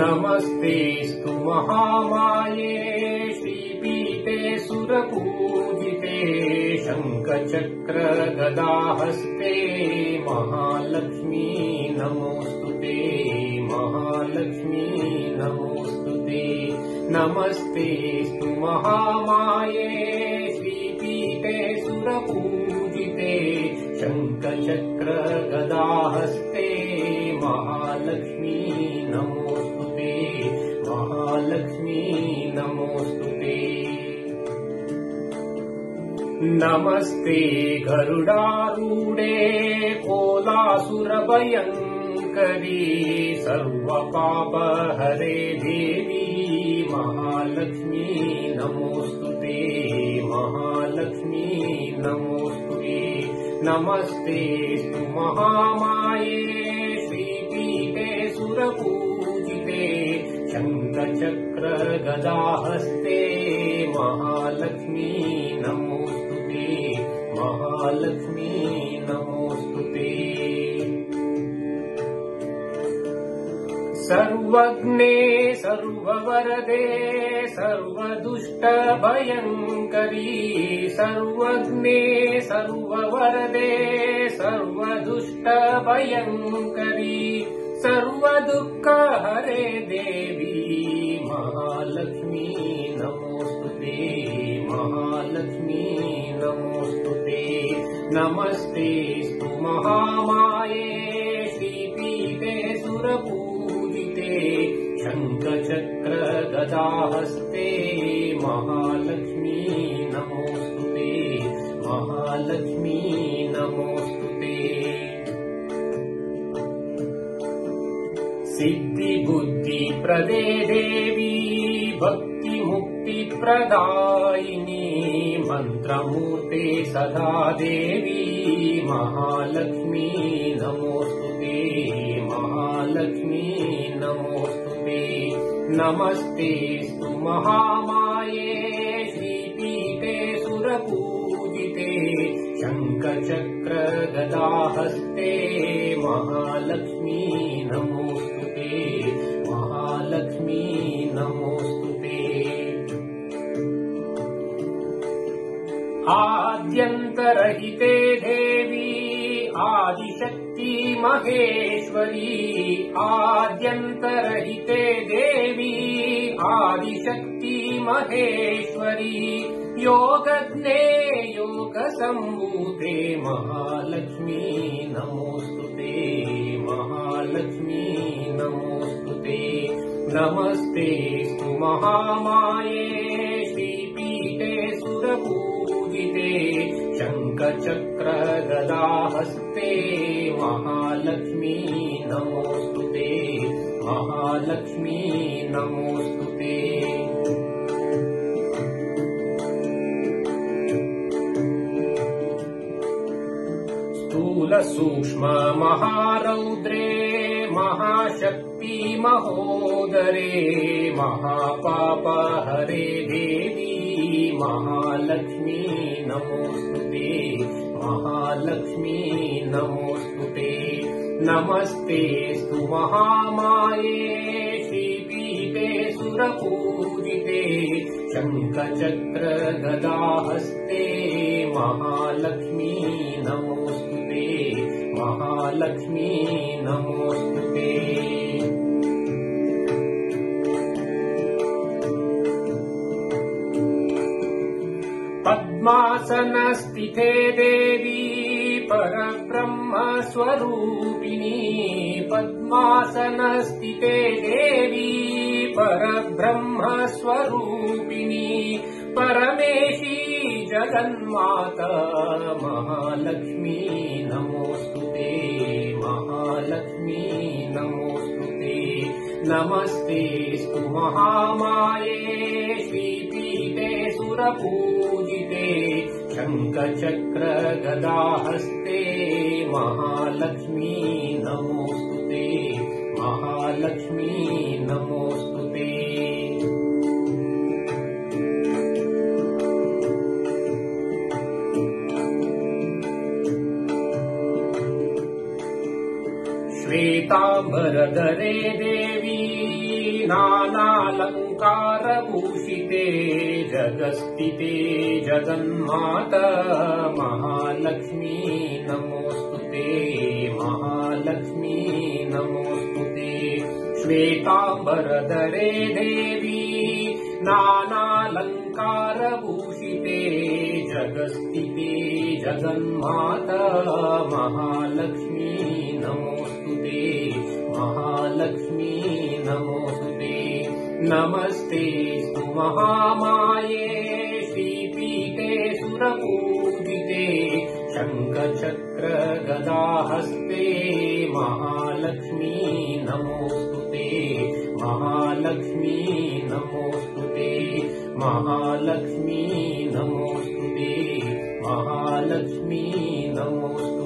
नमस्तेऽस्तु महामाये श्रीपीठे सुरपूजिते शङ्खचक्रगदाहस्ते महालक्ष्मी नमोऽस्तुते महालक्ष्मी नमोऽस्तुते। नमस्तेऽस्तु महामाये श्रीपीठे सुरपूजिते शङ्खचक्रगदाहस्ते महालक्ष्मी नमोऽस्तुते महालक्ष्मी नमोऽस्तुते। नमस्ते गरुडारूढे कोलासुरभयङ्करी सर्वपापहरे देवी महालक्ष्मी नमोऽस्तुते महालक्ष्मी नमोऽस्तुते। नमस्तेऽस्तु महामाये श्रीपीठे सुरपूजिते शङ्खचक्रगदाहस्ते महालक्ष्मी नमोऽस्तुते महालक्ष्मी नमोऽस्तुते। सर्वज्ञे सर्ववरदे सर्वदुष्टभयङ्करी सर्वज्ञे सर्ववरदे सर्वदुष्टभयङ्करी सर्वदुःखहरे देवी महालक्ष्मी नमोऽस्तुते महालक्ष्मी नमोऽस्तुते। नमस्तेऽस्तु महामाये श्रीपीठे सुरपूजिते शङ्खचक्रगदाहस्ते महालक्ष्मी नमोऽस्तुते महालक्ष्मी नमोऽस्तुते। सिद्धिबुद्धिप्रदे देवी भक्तिमुक्तिप्रदायिनी मन्त्रमूर्ते सदा देवी महालक्ष्मी नमोऽस्तुते महालक्ष्मी नमोऽस्तुते। नमस्तेऽस्तु महामाये श्रीपीठे सुरपूजिते शङ्खचक्रगदाहस्ते महालक्ष्मी नमोऽस्तुते महालक्ष्मी नमोऽस्तुते। आद्यन्तरहिते देवी आदिशक्ति महेश्वरी आद्यन्तरहिते देवी आदिशक्ति महेश्वरी योगज्ञे योगसम्भूते महालक्ष्मी नमोऽस्तुते महालक्ष्मी नमोऽस्तुते। नमस्तेऽस्तु महामाये श्रीपीठे सुरपूजिते शङ्खचक्रगदाहस्ते महालक्ष्मी नमोऽस्तुते महालक्ष्मी नमोऽस्तुते। स्थूलसूक्ष्म महारौद्रे महाशक्ति महोदरे महापापहरे देवी महालक्ष्मी नमोऽस्तुते महालक्ष्मी नमोऽस्तुते। नमस्तेऽस्तु महामाये श्रीपीठे सुरपूजिते शङ्खचक्रगदाहस्ते महालक्ष्मी नमोऽस्तुते महालक्ष्मी नमोऽस्तुते। पद्मासनस्थिते देवी परब्रह्मस्वरूपिणी पद्मासनस्थिते देवी परब्रह्मस्वरूपिणी परमेशी जगन्माता महालक्ष्मी नमोऽस्तुते महालक्ष्मी नमोऽस्तुते। नमस्तेऽस्तु महामाये श्रीपीठे सुरपूजिते शङ्खचक्रगदाहस्ते महालक्ष्मी नमोऽस्तुते महालक्ष्मी नमोऽस्तुते। श्वेताम्बरधरे देवी नानालङ्कारभूषिते जगस्थिते जगन्माता महालक्ष्मी नमोस्तुते महालक्ष्मी नमोस्तुते श्वेताम्बरधरे देवी नानालङ्कारभूषिते जगस्थिते जगन्माता महालक्ष्मी नमोस्तुते महालक्ष्मी नमोस्तुते नमस्तेस्तु महामाये श्रीपीठे सुरपूजिते शङ्खचक्रगदाहस्ते महालक्ष्मी नमोस्तुते महालक्ष्मी नमोस्तुते महालक्ष्मी नमोस्तुते महालक्ष्मी नमोस्तुते।